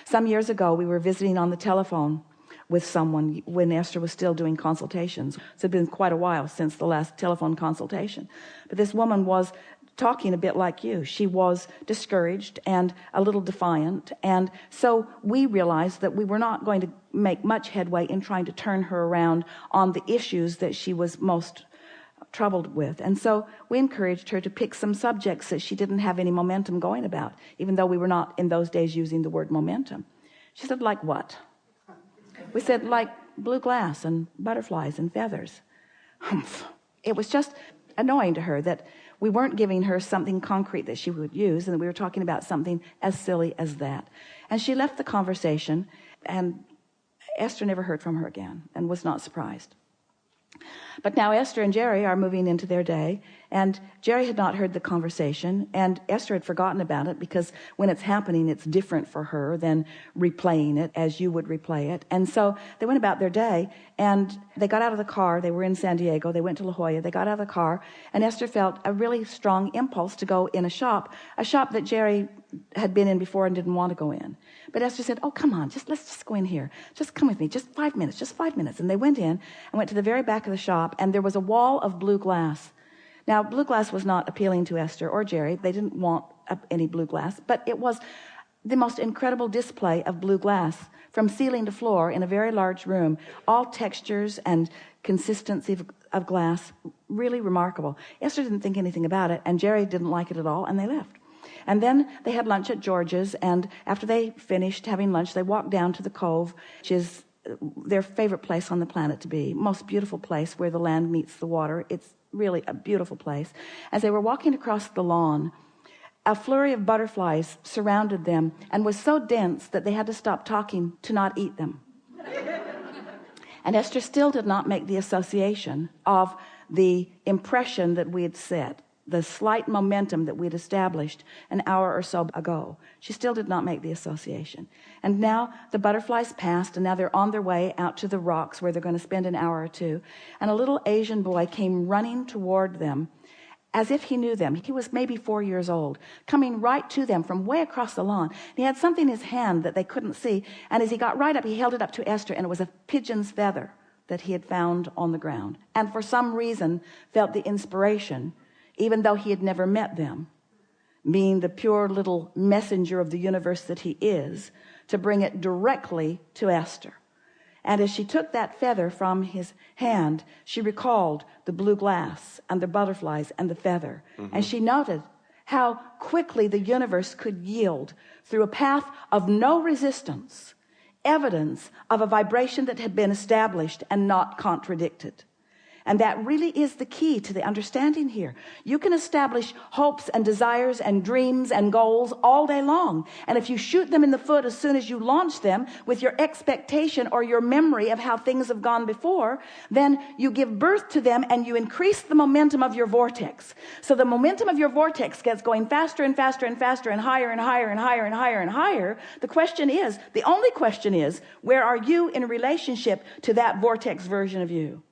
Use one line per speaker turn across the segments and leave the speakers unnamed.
Some years ago, we were visiting on the telephone with someone when Esther was still doing consultations. So it had been quite a while since the last telephone consultation. But this woman was talking a bit like you. She was discouraged and a little defiant. And so we realized that we were not going to make much headway in trying to turn her around on the issues that she was most troubled with. And so we encouraged her to pick some subjects that she didn't have any momentum going about, even though we were not in those days using the word momentum. She said, like what? We said, like blue glass and butterflies and feathers. Humph. It was just annoying to her that we weren't giving her something concrete that she would use, and we were talking about something as silly as that. And she left the conversation, and Esther never heard from her again and was not surprised. But now Esther and Jerry are moving into their day, and Jerry had not heard the conversation, and Esther had forgotten about it, because when it's happening, it's different for her than replaying it as you would replay it. And so they went about their day, and they got out of the car. They were in San Diego. They went to La Jolla. They got out of the car, and Esther felt a really strong impulse to go in a shop that Jerry had been in before and didn't want to go in. But Esther said, oh, come on, let's just go in here. Just come with me, just 5 minutes. And they went in and went to the very back of the shop, and there was a wall of blue glass. Now, blue glass was not appealing to Esther or Jerry. They didn't want any blue glass, but it was the most incredible display of blue glass from ceiling to floor in a very large room, all textures and consistency of glass, really remarkable. Esther didn't think anything about it, and Jerry didn't like it at all, and they left. And then they had lunch at George's, and after they finished having lunch, they walked down to the Cove, which is their favorite place on the planet to be, most beautiful place where the land meets the water. It's really a beautiful place. As they were walking across the lawn, a flurry of butterflies surrounded them and was so dense that they had to stop talking to not eat them. And Esther still did not make the association of the impression that we had set, the slight momentum that we'd established an hour or so ago. She still did not make the association. And now the butterflies passed, and now they're on their way out to the rocks where they're going to spend an hour or two. And a little Asian boy came running toward them as if he knew them. He was maybe 4 years old, coming right to them from way across the lawn. He had something in his hand that they couldn't see, and as he got right up, he held it up to Esther, and it was a pigeon's feather that he had found on the ground. And for some reason felt the inspiration, even though he had never met them, being the pure little messenger of the universe that he is, to bring it directly to Esther. And as she took that feather from his hand, she recalled the blue glass and the butterflies and the feather. Mm-hmm. And she noted how quickly the universe could yield through a path of no resistance, evidence of a vibration that had been established and not contradicted. And that really is the key to the understanding here. You can establish hopes and desires and dreams and goals all day long. And if you shoot them in the foot as soon as you launch them with your expectation or your memory of how things have gone before, then you give birth to them and you increase the momentum of your vortex. So the momentum of your vortex gets going faster and faster and faster and higher and higher and higher and higher and higher. The only question is, where are you in relationship to that vortex version of you?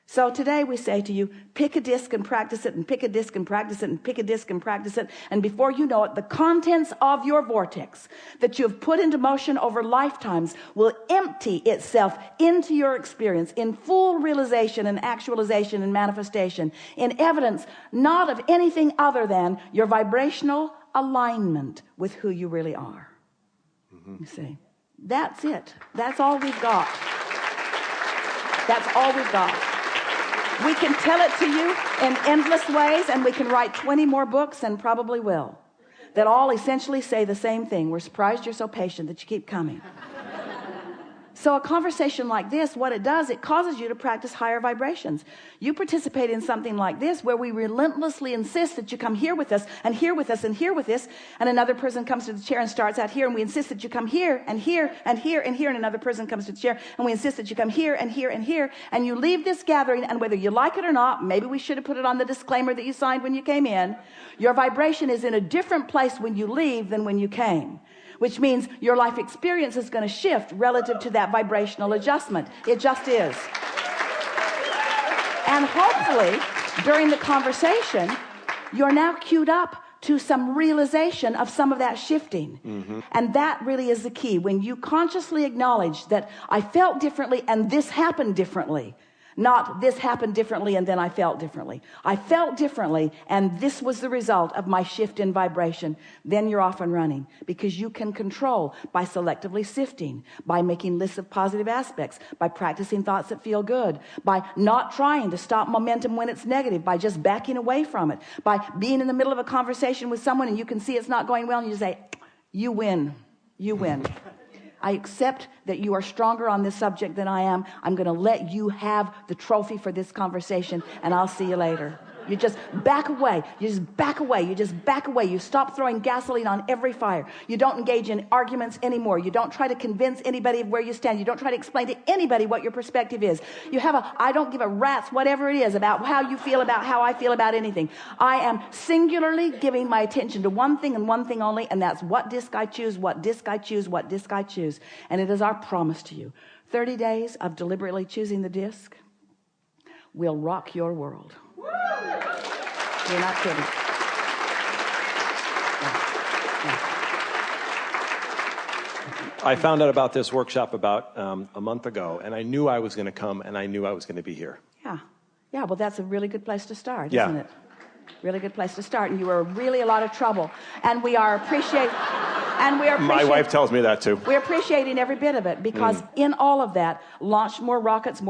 So today we say to you, pick a disc and practice it, and pick a disc and practice it, and pick a disc and practice it. And before you know it, the contents of your vortex that you have put into motion over lifetimes will empty itself into your experience in full realization and actualization and manifestation, in evidence not of anything other than your vibrational alignment with who you really are. Mm-hmm. You see, that's it. That's all we've got. That's all we've got. We can tell it to you in endless ways, and we can write 20 more books, and probably will, that all essentially say the same thing. We're surprised you're so patient that you keep coming. So a conversation like this, what it does, it causes you to practice higher vibrations. You participate in something like this where we relentlessly insist that you come here with us and here with us and here with us, and another person comes to the chair and starts out here, and we insist that you come here and here and here and here, and another person comes to the chair, and we insist that you come here and here and here, and you leave this gathering, and whether you like it or not, maybe we should have put it on the disclaimer that you signed when you came in, your vibration is in a different place when you leave than when you came. Which means your life experience is going to shift relative to that vibrational adjustment. It just is. And hopefully, during the conversation, you're now queued up to some realization of some of that shifting. And that really is the key. When you consciously acknowledge that I felt differently and this happened differently, not this happened differently and then I felt differently. I felt differently and this was the result of my shift in vibration. Then you're off and running, because you can control by selectively sifting, by making lists of positive aspects, by practicing thoughts that feel good, by not trying to stop momentum when it's negative, by just backing away from it, by being in the middle of a conversation with someone and you can see it's not going well and you say, you win, you win. I accept that you are stronger on this subject than I am. I'm going to let you have the trophy for this conversation, and I'll see you later. You just back away. You just back away. You just back away. You stop throwing gasoline on every fire. You don't engage in arguments anymore. You don't try to convince anybody of where you stand. You don't try to explain to anybody what your perspective is. You have a, I don't give a rat's whatever it is about how you feel about how I feel about anything. I am singularly giving my attention to one thing and one thing only, and that's what disc I choose, what disc I choose, what disc I choose. And it is our promise to you. 30 days of deliberately choosing the disc will rock your world. You're not kidding.
I found out about this workshop about a month ago, and I knew I was going to come, and I knew I was going to be here.
Yeah, well, that's a really good place to start, isn't it? Really good place to start, and you were really a lot of trouble, and we are appreciating. My
wife tells me that too.
We're appreciating every bit of it, because in all of that, launched more rockets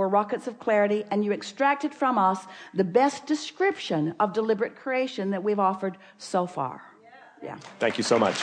of clarity, and you extracted from us the best description of deliberate creation that we've offered so far. Yeah.
Thank you so much.